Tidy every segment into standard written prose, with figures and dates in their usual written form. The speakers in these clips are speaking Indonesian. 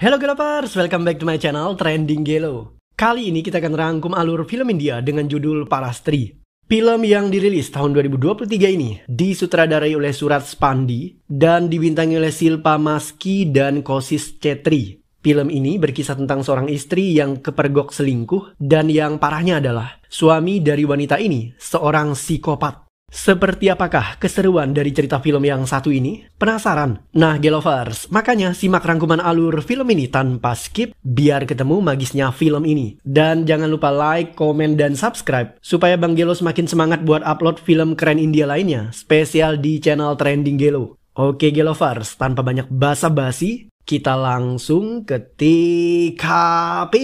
Hello Gelovers, welcome back to my channel Trending Gelo. Kali ini kita akan rangkum alur film India dengan judul Parastri. Film yang dirilis tahun 2023 ini disutradarai oleh Suraj Pandey dan dibintangi oleh Shilpa Maski dan Koshish Chetri. Film ini berkisah tentang seorang istri yang kepergok selingkuh dan yang parahnya adalah suami dari wanita ini seorang psikopat. Seperti apakah keseruan dari cerita film yang satu ini? Penasaran? Nah Gelovers, makanya simak rangkuman alur film ini tanpa skip biar ketemu magisnya film ini. Dan jangan lupa like, komen, dan subscribe supaya Bang Gelo semakin semangat buat upload film keren India lainnya spesial di channel Trending Gelo. Oke Gelovers, tanpa banyak basa-basi, kita langsung ke TKP.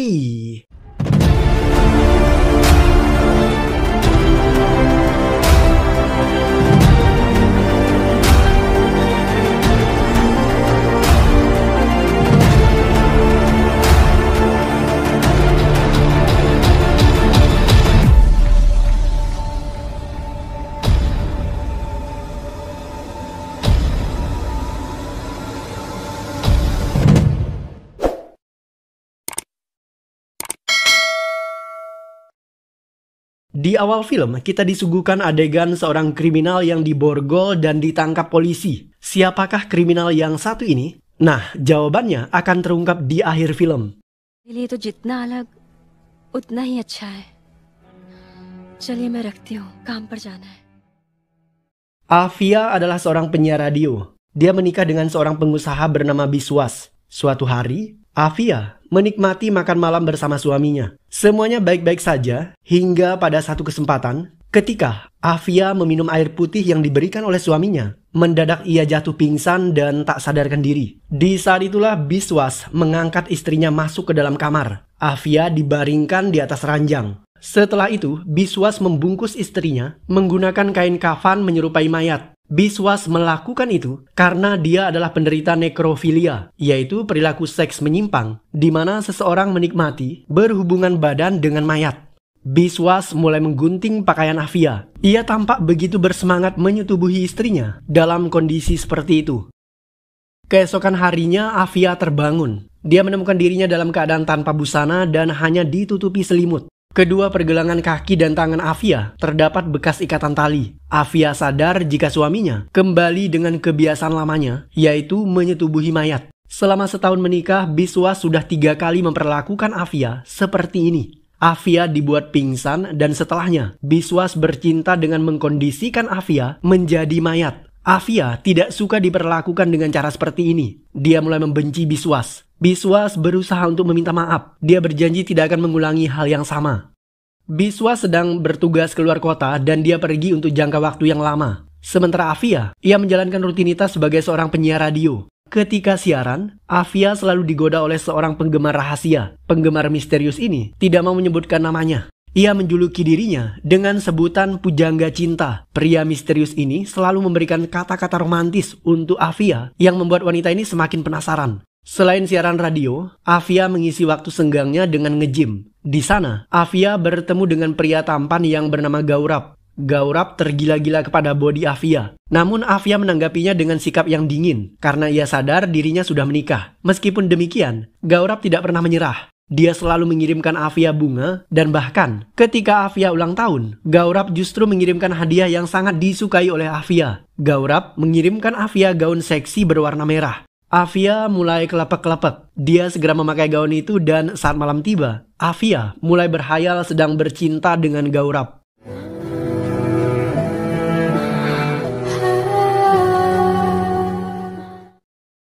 Di awal film, kita disuguhkan adegan seorang kriminal yang diborgol dan ditangkap polisi. Siapakah kriminal yang satu ini? Nah, jawabannya akan terungkap di akhir film. ये तो जितना अलग उतना ही अच्छा है। चलिए मैं रखती हूँ, काम पर जाना है। Afia adalah seorang penyiar radio. Dia menikah dengan seorang pengusaha bernama Biswas. Suatu hari, Afia menikmati makan malam bersama suaminya. Semuanya baik-baik saja hingga pada satu kesempatan ketika Afia meminum air putih yang diberikan oleh suaminya. Mendadak ia jatuh pingsan dan tak sadarkan diri. Di saat itulah Biswas mengangkat istrinya masuk ke dalam kamar. Afia dibaringkan di atas ranjang. Setelah itu, Biswas membungkus istrinya menggunakan kain kafan menyerupai mayat. Biswas melakukan itu karena dia adalah penderita nekrofilia, yaitu perilaku seks menyimpang, di mana seseorang menikmati berhubungan badan dengan mayat. Biswas mulai menggunting pakaian Afia. Ia tampak begitu bersemangat menyetubuhi istrinya dalam kondisi seperti itu. Keesokan harinya, Afia terbangun. Dia menemukan dirinya dalam keadaan tanpa busana dan hanya ditutupi selimut. Kedua pergelangan kaki dan tangan Afia terdapat bekas ikatan tali. Afia sadar jika suaminya kembali dengan kebiasaan lamanya, yaitu menyetubuhi mayat. Selama setahun menikah, Biswas sudah 3 kali memperlakukan Afia seperti ini. Afia dibuat pingsan dan setelahnya, Biswas bercinta dengan mengkondisikan Afia menjadi mayat. Afia tidak suka diperlakukan dengan cara seperti ini. Dia mulai membenci Biswas. Biswas berusaha untuk meminta maaf. Dia berjanji tidak akan mengulangi hal yang sama. Biswas sedang bertugas keluar kota dan dia pergi untuk jangka waktu yang lama. Sementara Afia, ia menjalankan rutinitas sebagai seorang penyiar radio. Ketika siaran, Afia selalu digoda oleh seorang penggemar rahasia. Penggemar misterius ini tidak mau menyebutkan namanya. Ia menjuluki dirinya dengan sebutan pujangga cinta. Pria misterius ini selalu memberikan kata-kata romantis untuk Afia yang membuat wanita ini semakin penasaran. Selain siaran radio, Afia mengisi waktu senggangnya dengan nge-gym. Di sana, Afia bertemu dengan pria tampan yang bernama Gaurab. Gaurab tergila-gila kepada bodi Afia. Namun Afia menanggapinya dengan sikap yang dingin karena ia sadar dirinya sudah menikah. Meskipun demikian, Gaurab tidak pernah menyerah. Dia selalu mengirimkan Afia bunga dan bahkan ketika Afia ulang tahun, Gaurab justru mengirimkan hadiah yang sangat disukai oleh Afia. Gaurab mengirimkan Afia gaun seksi berwarna merah. Afia mulai kelepek-kelepek. Dia segera memakai gaun itu dan saat malam tiba, Afia mulai berhayal sedang bercinta dengan Gaurab.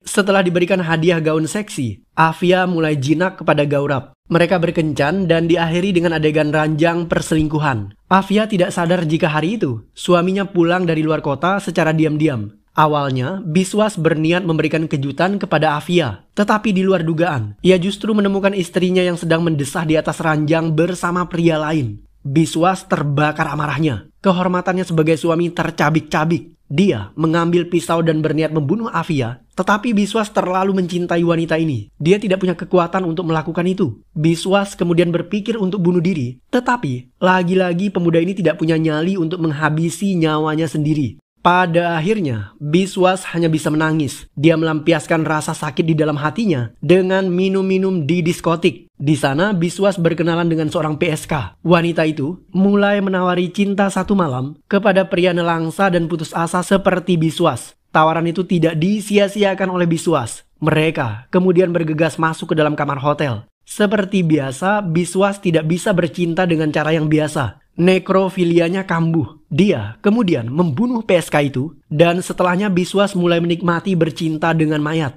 Setelah diberikan hadiah gaun seksi, Afia mulai jinak kepada Gaurab. Mereka berkencan dan diakhiri dengan adegan ranjang perselingkuhan. Afia tidak sadar jika hari itu, suaminya pulang dari luar kota secara diam-diam. Awalnya, Biswas berniat memberikan kejutan kepada Afia. Tetapi di luar dugaan, ia justru menemukan istrinya yang sedang mendesah di atas ranjang bersama pria lain. Biswas terbakar amarahnya. Kehormatannya sebagai suami tercabik-cabik. Dia mengambil pisau dan berniat membunuh Afia. Tetapi Biswas terlalu mencintai wanita ini. Dia tidak punya kekuatan untuk melakukan itu. Biswas kemudian berpikir untuk bunuh diri. Tetapi, lagi-lagi pemuda ini tidak punya nyali untuk menghabisi nyawanya sendiri. Pada akhirnya, Biswas hanya bisa menangis. Dia melampiaskan rasa sakit di dalam hatinya dengan minum-minum di diskotik. Di sana, Biswas berkenalan dengan seorang PSK. Wanita itu mulai menawari cinta satu malam kepada pria nelangsa dan putus asa seperti Biswas. Tawaran itu tidak disia-siakan oleh Biswas. Mereka kemudian bergegas masuk ke dalam kamar hotel. Seperti biasa, Biswas tidak bisa bercinta dengan cara yang biasa. Nekrofilianya kambuh. Dia kemudian membunuh PSK itu dan setelahnya Biswas mulai menikmati bercinta dengan mayat.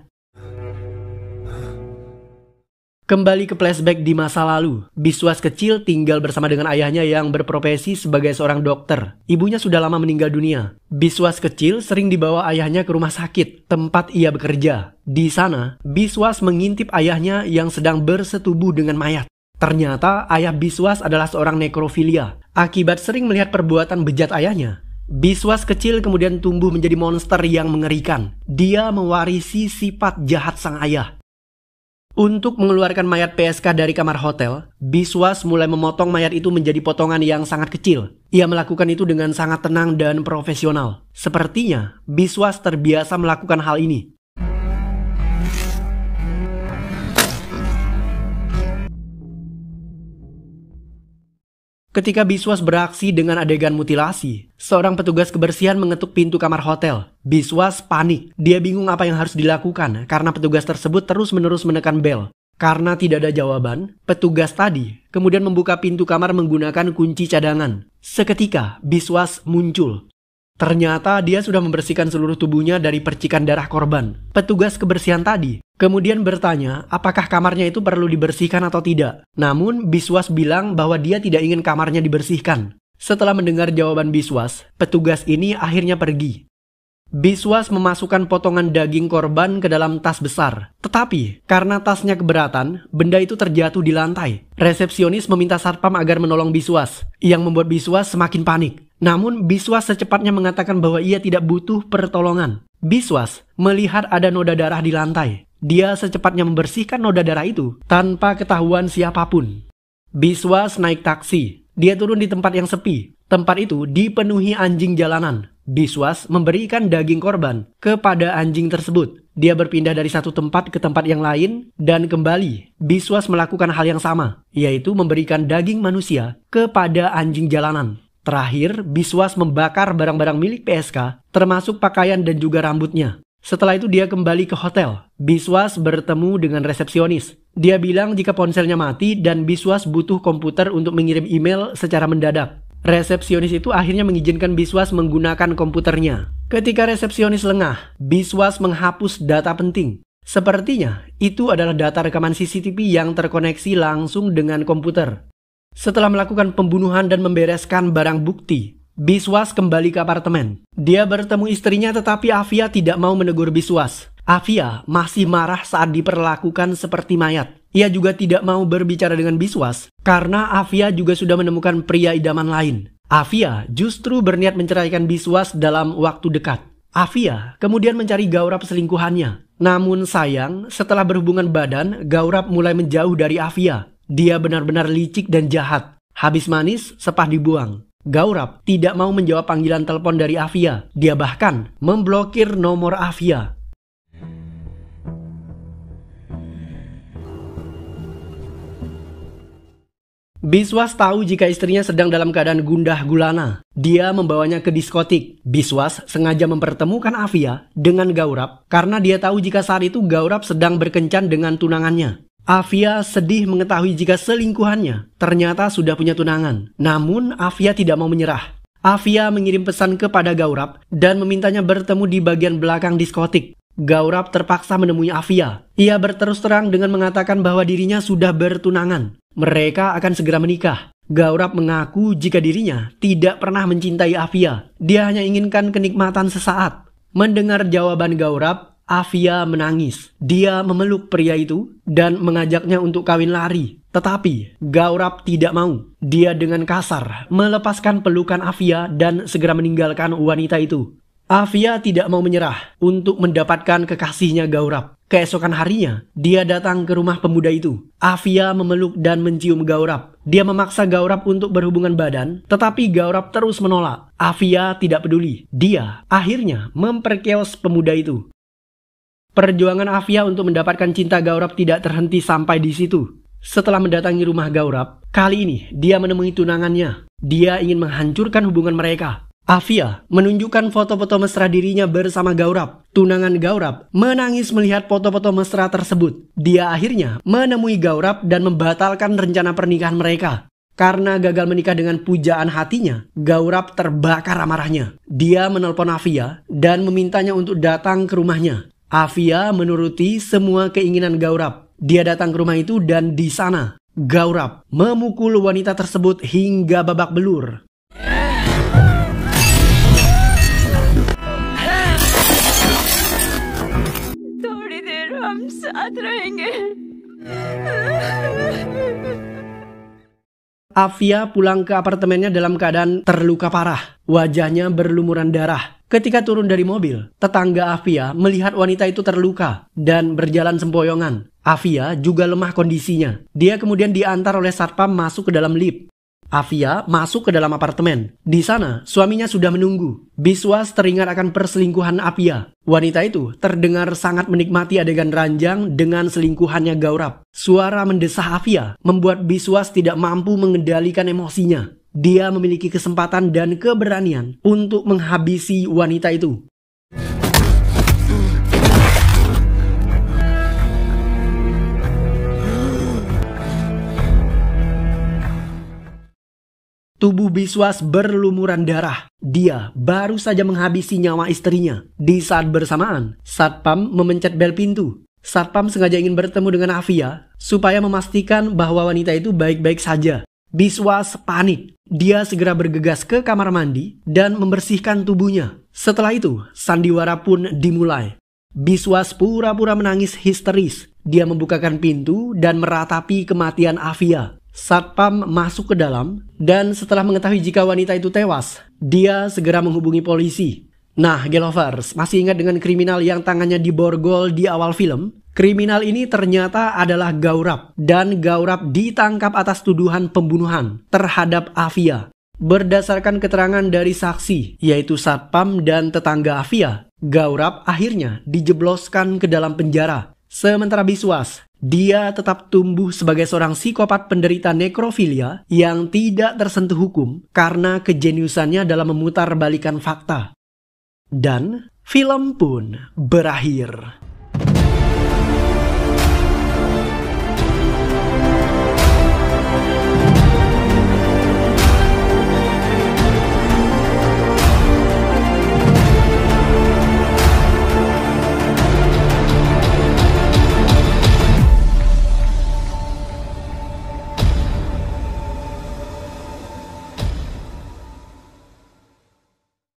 Kembali ke flashback di masa lalu. Biswas kecil tinggal bersama dengan ayahnya yang berprofesi sebagai seorang dokter. Ibunya sudah lama meninggal dunia. Biswas kecil sering dibawa ayahnya ke rumah sakit, tempat ia bekerja. Di sana, Biswas mengintip ayahnya yang sedang bersetubuh dengan mayat. Ternyata ayah Biswas adalah seorang nekrofilia. Akibat sering melihat perbuatan bejat ayahnya, Biswas kecil kemudian tumbuh menjadi monster yang mengerikan. Dia mewarisi sifat jahat sang ayah. Untuk mengeluarkan mayat PSK dari kamar hotel, Biswas mulai memotong mayat itu menjadi potongan yang sangat kecil. Ia melakukan itu dengan sangat tenang dan profesional. Sepertinya Biswas terbiasa melakukan hal ini. Ketika Biswas beraksi dengan adegan mutilasi, seorang petugas kebersihan mengetuk pintu kamar hotel. Biswas panik. Dia bingung apa yang harus dilakukan karena petugas tersebut terus-menerus menekan bel. Karena tidak ada jawaban, petugas tadi kemudian membuka pintu kamar menggunakan kunci cadangan. Seketika, Biswas muncul. Ternyata dia sudah membersihkan seluruh tubuhnya dari percikan darah korban. Petugas kebersihan tadi kemudian bertanya apakah kamarnya itu perlu dibersihkan atau tidak. Namun Biswas bilang bahwa dia tidak ingin kamarnya dibersihkan. Setelah mendengar jawaban Biswas, petugas ini akhirnya pergi. Biswas memasukkan potongan daging korban ke dalam tas besar. Tetapi karena tasnya keberatan, benda itu terjatuh di lantai. Resepsionis meminta satpam agar menolong Biswas, yang membuat Biswas semakin panik. Namun Biswas secepatnya mengatakan bahwa ia tidak butuh pertolongan. Biswas melihat ada noda darah di lantai. Dia secepatnya membersihkan noda darah itu tanpa ketahuan siapapun. Biswas naik taksi. Dia turun di tempat yang sepi. Tempat itu dipenuhi anjing jalanan. Biswas memberikan daging korban kepada anjing tersebut. Dia berpindah dari satu tempat ke tempat yang lain dan kembali. Biswas melakukan hal yang sama, yaitu memberikan daging manusia kepada anjing jalanan. Terakhir, Biswas membakar barang-barang milik PSK, termasuk pakaian dan juga rambutnya. Setelah itu dia kembali ke hotel. Biswas bertemu dengan resepsionis. Dia bilang jika ponselnya mati dan Biswas butuh komputer untuk mengirim email secara mendadak. Resepsionis itu akhirnya mengizinkan Biswas menggunakan komputernya. Ketika resepsionis lengah, Biswas menghapus data penting. Sepertinya itu adalah data rekaman CCTV yang terkoneksi langsung dengan komputer. Setelah melakukan pembunuhan dan membereskan barang bukti, Biswas kembali ke apartemen. Dia bertemu istrinya tetapi Afia tidak mau menegur Biswas. Afia masih marah saat diperlakukan seperti mayat. Ia juga tidak mau berbicara dengan Biswas karena Afia juga sudah menemukan pria idaman lain. Afia justru berniat menceraikan Biswas dalam waktu dekat. Afia kemudian mencari Gaurap selingkuhannya. Namun sayang, setelah berhubungan badan, Gaurap mulai menjauh dari Afia. Dia benar-benar licik dan jahat. Habis manis, sepah dibuang. Gaurap tidak mau menjawab panggilan telepon dari Afia. Dia bahkan memblokir nomor Afia. Biswas tahu jika istrinya sedang dalam keadaan gundah gulana. Dia membawanya ke diskotik. Biswas sengaja mempertemukan Afia dengan Gaurap karena dia tahu jika saat itu Gaurap sedang berkencan dengan tunangannya. Afia sedih mengetahui jika selingkuhannya ternyata sudah punya tunangan. Namun Afia tidak mau menyerah. Afia mengirim pesan kepada Gaurap dan memintanya bertemu di bagian belakang diskotik. Gaurap terpaksa menemui Afia. Ia berterus terang dengan mengatakan bahwa dirinya sudah bertunangan. Mereka akan segera menikah. Gaurap mengaku jika dirinya tidak pernah mencintai Afia. Dia hanya inginkan kenikmatan sesaat. Mendengar jawaban Gaurap, Afia menangis. Dia memeluk pria itu dan mengajaknya untuk kawin lari. Tetapi Gaurap tidak mau. Dia dengan kasar melepaskan pelukan Afia dan segera meninggalkan wanita itu. Afia tidak mau menyerah untuk mendapatkan kekasihnya Gaurab. Keesokan harinya, dia datang ke rumah pemuda itu. Afia memeluk dan mencium Gaurab. Dia memaksa Gaurab untuk berhubungan badan, tetapi Gaurab terus menolak. Afia tidak peduli. Dia akhirnya memperkeos pemuda itu. Perjuangan Afia untuk mendapatkan cinta Gaurab tidak terhenti sampai di situ. Setelah mendatangi rumah Gaurab, kali ini dia menemui tunangannya. Dia ingin menghancurkan hubungan mereka. Afia menunjukkan foto-foto mesra dirinya bersama Gaurab. Tunangan Gaurab menangis melihat foto-foto mesra tersebut. Dia akhirnya menemui Gaurab dan membatalkan rencana pernikahan mereka. Karena gagal menikah dengan pujaan hatinya, Gaurab terbakar amarahnya. Dia menelpon Afia dan memintanya untuk datang ke rumahnya. Afia menuruti semua keinginan Gaurab. Dia datang ke rumah itu dan di sana Gaurab memukul wanita tersebut hingga babak belur. थोड़ी देर हम साथ रहेंगे। Afia pulang ke apartemennya dalam keadaan terluka parah. Wajahnya berlumuran darah. Ketika turun dari mobil, tetangga Afia melihat wanita itu terluka dan berjalan sempoyongan. Afia juga lemah kondisinya. Dia kemudian diantar oleh satpam masuk ke dalam lift. Afia masuk ke dalam apartemen. Di sana, suaminya sudah menunggu. Biswas teringat akan perselingkuhan Afia. Wanita itu terdengar sangat menikmati adegan ranjang dengan selingkuhannya Gaurab. Suara mendesah Afia membuat Biswas tidak mampu mengendalikan emosinya. Dia memiliki kesempatan dan keberanian untuk menghabisi wanita itu. Tubuh Biswas berlumuran darah. Dia baru saja menghabisi nyawa istrinya. Di saat bersamaan, satpam memencet bel pintu. Satpam sengaja ingin bertemu dengan Afia supaya memastikan bahwa wanita itu baik-baik saja. Biswas panik. Dia segera bergegas ke kamar mandi dan membersihkan tubuhnya. Setelah itu, sandiwara pun dimulai. Biswas pura-pura menangis histeris. Dia membukakan pintu dan meratapi kematian Afia. Satpam masuk ke dalam dan setelah mengetahui jika wanita itu tewas, dia segera menghubungi polisi. Nah, Gelovers, masih ingat dengan kriminal yang tangannya diborgol di awal film? Kriminal ini ternyata adalah Gaurab, dan Gaurab ditangkap atas tuduhan pembunuhan terhadap Afia. Berdasarkan keterangan dari saksi, yaitu satpam dan tetangga Afia, Gaurab akhirnya dijebloskan ke dalam penjara. Sementara Biswas, dia tetap tumbuh sebagai seorang psikopat penderita nekrofilia yang tidak tersentuh hukum karena kejeniusannya dalam memutar balikan fakta. Dan film pun berakhir.